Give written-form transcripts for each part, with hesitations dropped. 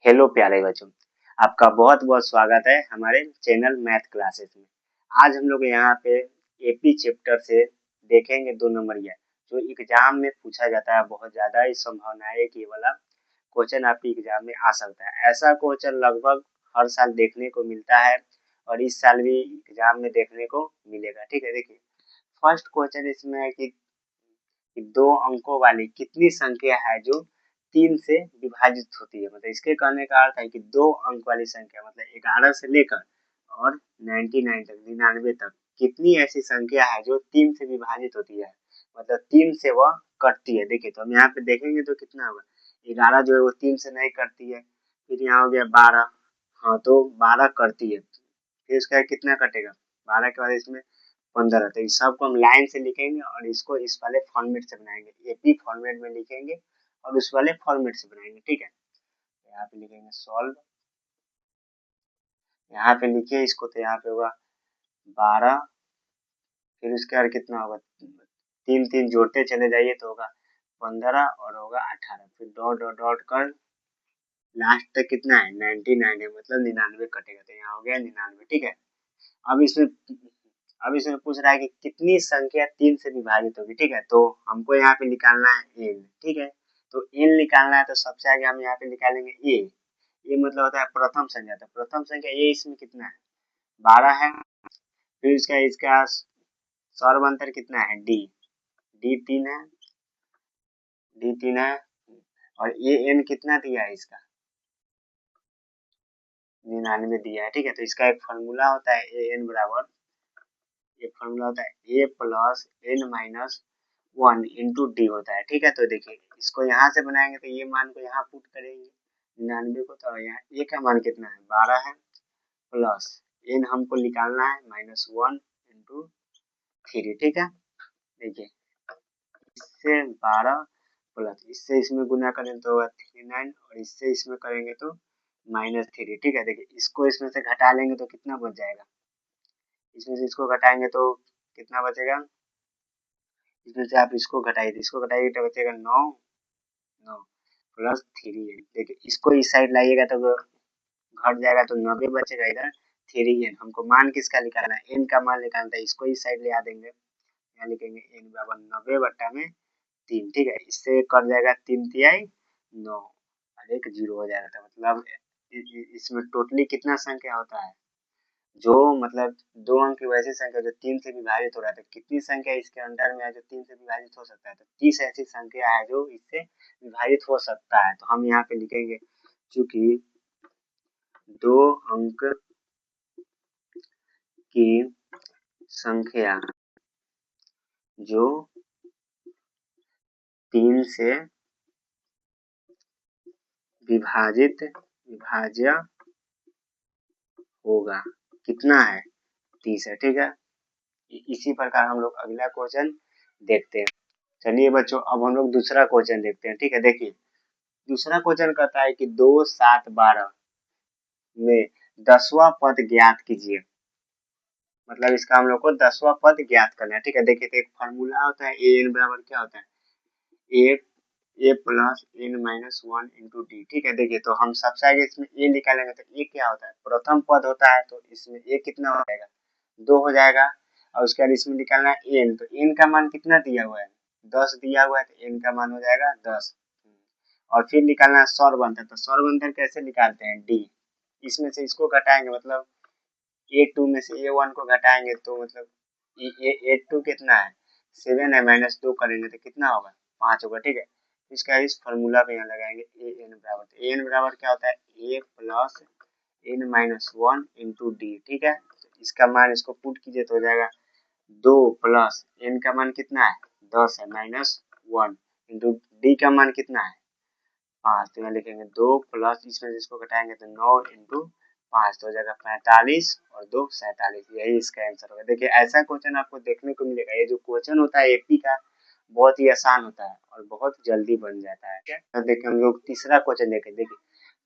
Hello प्यारे बच्चों, आपका बहुत बहुत स्वागत है हमारे चैनल मैथ क्लासेस में। आज हम लोग यहाँ पे एपी चैप्टर से देखेंगे 2 नंबरिया जो एग्जाम में पूछा जाता है। बहुत ज़्यादा ही संभावना है कि ये वाला क्वेश्चन आपके एग्जाम में आ सकता है। ऐसा क्वेश्चन लगभग हर साल देखने को मिलता है और इस साल भी एग्जाम में देखने को मिलेगा। ठीक है, देखिए फर्स्ट क्वेश्चन इसमें है कि 2 अंकों वाली कितनी संख्या है जो 3 से विभाजित होती है। मतलब इसके कहने का अर्थ है कि 2 अंक वाली संख्या मतलब 11 से लेकर और 99 तक 99 तक कितनी ऐसी संख्या है जो 3 से विभाजित होती है, मतलब 3 से वह कटती है। देखिए तो हम यहाँ पे देखेंगे तो कितना होगा, 11 जो है वो 3 से नहीं कटती है। फिर यहाँ हो गया 12, हाँ तो 12 कटती है। फिर उसका कितना कटेगा, 12 के बाद इसमें 15। तो इस सबको हम लाइन से लिखेंगे और इसको इस वाले फॉर्मेट से बनाएंगे, एपी फॉर्मेट में लिखेंगे और उस वाले फॉर्मेट से बनाएंगे। ठीक है, यहाँ पे लिखेंगे सॉल्व, यहाँ पे लिखिए इसको तो यहाँ पे होगा 12, फिर उसके बाद कितना होगा, 3 3 जोड़ते चले जाइए तो होगा 15 और होगा 18, फिर डॉट डॉट डॉट कर लास्ट तक कितना है 99 है, मतलब 99 कटेगा। तो यहाँ हो गया 99। ठीक है, अब इसमें पूछ रहा है कि कितनी संख्या 3 से विभाजित होगी। ठीक है, तो हमको यहाँ पे निकालना है n। ठीक है, तो n निकालना है तो सबसे आगे हम यहाँ पे निकालेंगे a। ये मतलब होता है प्रथम संख्या। तो प्रथम संख्या a इसमें कितना है, 12 है। फिर इसका सर्व अंतर कितना है d, d 3 है, d 3 है और ये n कितना दिया है इसका 99 दिया है। ठीक है, तो इसका एक फॉर्मूला होता है an बराबर, एक फॉर्मूला होता है a plus n minus 1 into D होता है। ठीक है, तो देखिए इसको यहाँ से बनाएंगे तो ये मान को यहाँ पुट करेंगे 99 को, तो यहाँ a का मान कितना है 12 है, प्लस n हमको निकालना है माइनस 1 इंटू 3। ठीक है, देखिए इससे 12 प्लस इससे इसमें गुना करें तो होगा 39 और इससे इसमें करेंगे तो माइनस 3। ठीक है, देखिए इसको इसमें से घटा लेंगे तो कितना बच जाएगा, इसमें से इसको घटाएंगे तो कितना बचेगा, इसमें से आप इसको घटाइए तो इसको घटाइए तो बचेगा 9 9 प्लस 3 है। देखिए इसको इस साइड लाइएगा तो घट जाएगा तो 90 बचेगा, इधर 3n। हमको मान किसका निकालना है, n का मान निकालना है। इसको इस साइड ले आ देंगे, यहाँ लिखेंगे n बराबर 90 बट्टा में 3। ठीक है, इससे कट जाएगा 3 तिहाई 9 और एक 0 हो जाएगा। तो मतलब इसमें टोटली कितना संख्या होता है, जो मतलब 2 अंक की वैसी संख्या जो 3 से विभाजित हो रहा है। तो कितनी संख्या इसके अंडर में है जो 3 से विभाजित हो सकता है, तो 30 ऐसी संख्या है जो इससे विभाजित हो सकता है। तो हम यहाँ पे लिखेंगे चूंकि 2 अंक की संख्या जो 3 से विभाज्य होगा, कितना है 30 है। ठीक है, इसी प्रकार हम लोग अगला क्वेश्चन देखते हैं। चलिए बच्चों अब हम लोग दूसरा क्वेश्चन देखते हैं। ठीक है, देखिए दूसरा क्वेश्चन कहता है कि 2 7 12 में 10वां पद ज्ञात कीजिए। मतलब इसका हम लोग को 10वां पद ज्ञात करना है। ठीक है, देखिए तो एक फॉर्मूला होता है an बराबर क्या होता है a plus n minus 1 into D. ठीक है, देखिए तो हम सबसे आगे इसमें a निकालेंगे तो a क्या होता है, प्रथम पद होता है। तो इसमें a कितना हो जाएगा 2 हो जाएगा और उसके बाद इसमें निकालना है n। तो n का मान कितना दिया हुआ है 10 दिया हुआ है, तो n का मान हो जाएगा 10। और फिर निकालना है सर्व अंतर। तो सर्व अंतर कैसे निकालते हैं, d, इसमें से इसको घटाएंगे, मतलब a2 में से a1 को घटाएंगे तो मतलब a2 कितना है 7 है, माइनस 2 करेंगे तो कितना होगा 5 होगा। ठीक है, इसका इस फॉर्मूला पे यहाँ लगाएंगे an बराबर, तो an बराबर क्या होता है a plus n minus 1 into D. ठीक है, तो इसका मान इसको पुट कीजिए तो हो जाएगा 2 प्लस n का मान कितना है 10 है, माइनस 1 इंटू डी का मान कितना है 5। तो यहाँ लिखेंगे 2 प्लस इसमें से इसको घटाएंगे तो 9 इंटू 5 तो हो जाएगा 45 और 2 47। यही इसका आंसर होगा। देखिए ऐसा क्वेश्चन आपको देखने को मिलेगा। ये जो क्वेश्चन होता है एपी का बहुत ही आसान होता है और बहुत जल्दी बन जाता है। तो देखिए हम लोग तीसरा क्वेश्चन देखें। देखिए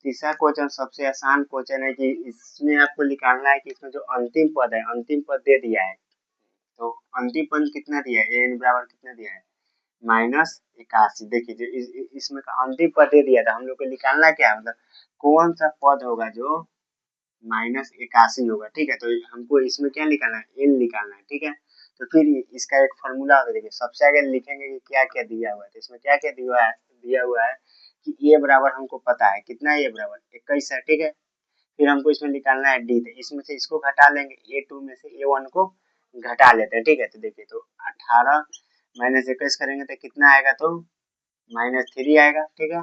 तीसरा क्वेश्चन सबसे आसान क्वेश्चन है कि इसमें आपको निकालना है कि इसमें जो अंतिम पद है, अंतिम पद दे दिया है। तो अंतिम पद कितना दिया है, एन बराबर कितना दिया है -81। देखिए जो इसमें का अंतिम पद दे दिया था, हम लोग को निकालना क्या है, मतलब कौन सा पद होगा जो -81 होगा। ठीक है, तो हमको इसमें क्या निकालना है, एन निकालना है। ठीक है, तो फिर इसका एक फॉर्मूला होगा। देखिए सबसे आगे लिखेंगे कि क्या क्या दिया हुआ है, तो इसमें क्या क्या दिया हुआ है कि ए बराबर हमको पता है कितना, ए बराबर 21 है। ठीक है, फिर हमको इसमें निकालना है डी, तो इसमें से इसको घटा लेंगे, A2 में से A1 को घटा लेते हैं। ठीक है, तो देखिए तो 18 -21 करेंगे तो कितना आएगा, तो -3 आएगा। ठीक है,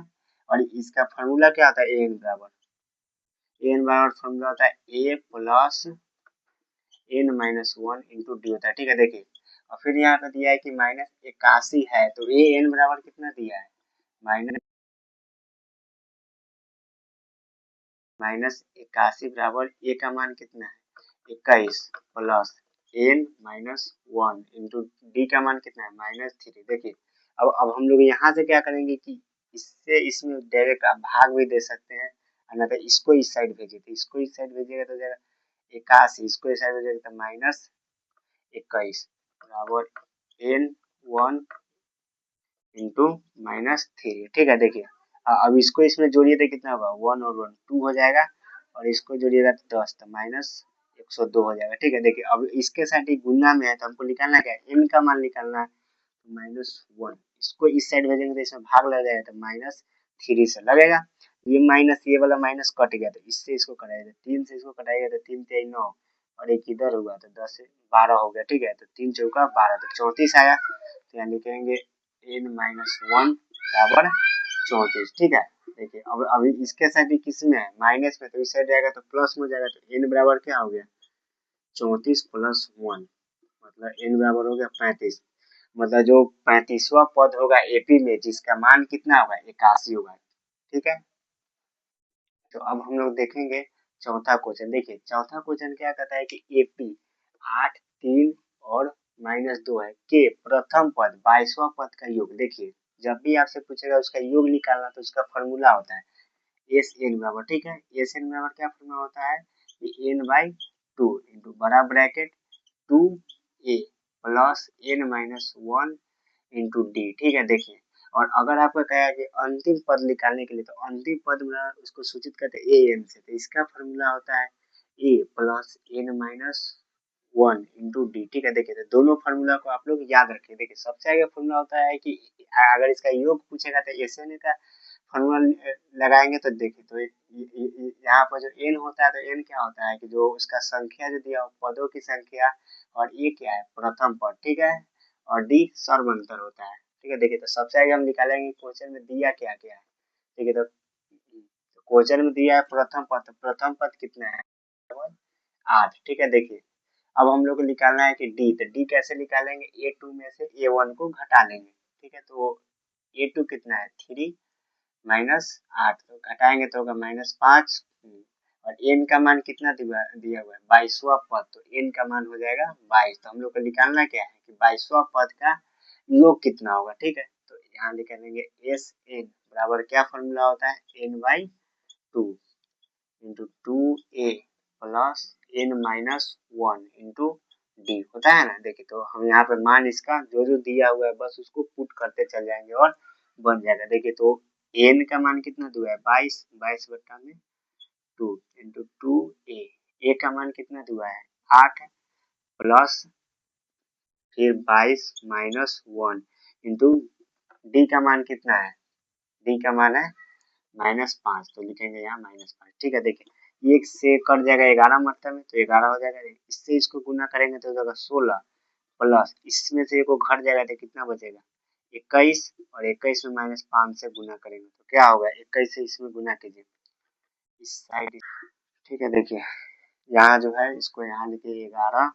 और इसका फॉर्मूला क्या होता है, एन बराबर फॉर्मूला होता है A plus N minus one into D होता है। ठीक है, देखिए और फिर यहाँ पे दिया है कि -81 है, तो ए एन बराबर कितना दिया है, -81 बराबर ए का मान कितना है, 21 plus N minus one into D का मान कितना है, -3। देखिए अब हम लोग यहाँ से क्या करेंगे कि इससे इसमें डायरेक्ट आप भाग भी दे सकते हैं, और ना तो इसको इस साइड भेजिए, तो इसको इस साइड भेजिएगा तो जाएगा 81, इसको इस साइड भेजिएगा तो -21 बराबर एन वन इंटू -3। ठीक है, देखिए अब इसको इसमें जोड़िए तो कितना होगा, 1 और 1 2 हो जाएगा, और इसको जोड़िएगा तो 10, तो -102 हो जाएगा। ठीक है, देखिए अब इसके साथ ही गुना में है, तो हमको निकालना क्या है, एन का मान निकालना है, -1। इसको इस साइड भेजेंगे तो इसमें भाग लग जाएगा, तो -3 से लगेगा। ये माइनस, ये वाला माइनस कट गया, तो इससे इसको कटाएगा, 3 से इसको कटाएगा तो 3 3 9, और एक इधर हुआ तो 10 से 12 हो गया। ठीक है, तो 3 चौका 12, तो 34 आया। तो यहाँ लिखेंगे n माइनस वन बराबर 34। ठीक है, देखिए अब अभी इसके साथ ही किस में है, माइनस में, तो इस साइड जाएगा तो प्लस में जाएगा, तो n बराबर क्या हो गया, 34 प्लस वन, मतलब n बराबर हो गया 35। मतलब जो 35वां पद होगा एपी में, जिसका मान कितना होगा, 81 होगा। ठीक है, तो अब हम लोग देखेंगे चौथा क्वेश्चन। देखिए चौथा क्वेश्चन क्या कहता है कि एपी 8 3 और -2 है के प्रथम पद 22वां पद का योग। देखिए जब भी आपसे पूछेगा उसका योग निकालना, तो उसका फॉर्मूला होता है एस एन बराबर, ठीक है, एस एन बराबर क्या फॉर्मूला होता है, एन बाई टू इंटू बड़ा bracket 2a plus N minus one into D. ठीक है, देखिए और अगर आपको कहा कि अंतिम पद निकालने के लिए, तो अंतिम पद में उसको सूचित करते हैं ए एन से, तो इसका फॉर्मूला होता है A plus N minus one into D. ठीक है, देखिए तो दोनों फार्मूला को आप लोग याद रखिए। देखिए सबसे आगे फार्मूला होता है कि अगर इसका योग पूछेगा तो एस एन का फार्मूला लगाएंगे, तो देखिए तो यहाँ पर जो एन होता है, तो एन क्या होता है कि जो उसका संख्या जो दिया पदों की संख्या, और ये क्या है प्रथम पद। ठीक है, और डी सर्वंतर होता है। ठीक है, देखिए तो सबसे आगे हम निकालेंगे क्वेश्चन में दिया क्या क्या है। ठीक है, तो क्वेश्चन में दिया है प्रथम पद, तो प्रथम पद कितना है, 8। ठीक है, देखिए अब हम लोग को निकालना है कि डी, तो डी कैसे निकालेंगे, A2 में से A1 को घटा लेंगे। ठीक है, तो A2 कितना है 3 -8, तो घटाएंगे तो होगा -5, और n का मान कितना दिया हुआ है 22वां पद, तो n का मान हो जाएगा 22। तो हम लोग को निकालना क्या है कि 22वां पद का योग कितना होगा। ठीक है, तो यहाँ लिखेंगे एस एन बराबर क्या फॉर्मूला होता है, n by two into two A plus N minus one into D होता है ना। देखिए तो हम यहाँ पे मान इसका जो जो दिया हुआ है बस उसको पुट करते चल जाएंगे और बन जाएगा। देखिए तो एन का मान कितना दिया है 22, 22 बट्टा में 2 इंटू टू ए का मान कितना दिया है 8 प्लस फिर 22 माइनस वन इंटू डी का मान कितना है, डी का मान है -5, तो लिखेंगे यहाँ -5। ठीक है, देखिए एक से कट जाएगा 11 मात्रा में, तो 11 हो जाएगा, इससे इसको गुना करेंगे तो हो जाएगा 16 प्लस इसमें से एक घट जाएगा तो कितना बचेगा 21, और 21 में -5 से गुना करेंगे तो क्या होगा 21 से इसमें गुना कीजिए इस साइड। ठीक है, देखिए यहाँ जो है इसको यहाँ लिखिए 11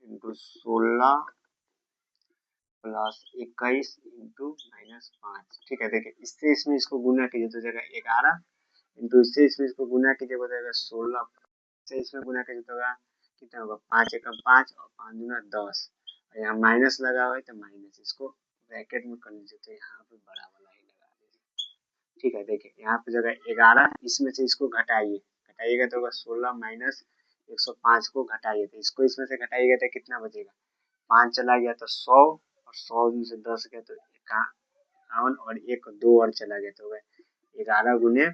इंटू 16 प्लस 21 इंटू -5। ठीक है, देखिए इससे इसमें इसको गुना कीजिए तो जाएगा 11 इंटू इससे इसमें इसको गुना कीजिए हो जाएगा 16 से इसमें गुना कीजिए तो होगा कितना होगा 5 एकम 5 और 5 दूना 10, और यहाँ माइनस लगा हुआ है तो माइनस इसको ब्रैकेट में कर लीजिए, तो यहाँ पे बड़ा वाला ही लगा दीजिए। ठीक है, देखिए यहाँ पे जगह 11, इसमें से इसको घटाइएगा तो होगा 16 माइनस 105 को घटाइए, तो इसको इसमें से घटाइएगा तो कितना बचेगा 5 चला गया तो 100, और 100 में से 10 गया तो 51 और एक 2 और चला गया तो 11 गुने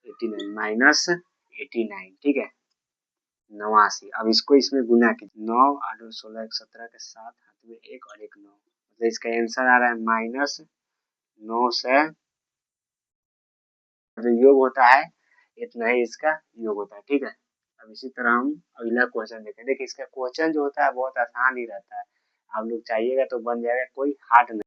89 माइनस 89, ठीक है 89। अब इसको इसमें गुना कीजिए 9 8 और 16 17 के साथ हाथ में एक और एक 9, मतलब इसका आंसर आ रहा है माइनस 9 से जो योग होता है इतना ही इसका योग होता है, ठीक है। अब इसी तरह हम अगला क्वेश्चन देखें। देखिए इसका क्वेश्चन जो होता है बहुत आसान ही रहता है, आप लोग चाहिएगा तो बन जाएगा, कोई हार्ड नहीं।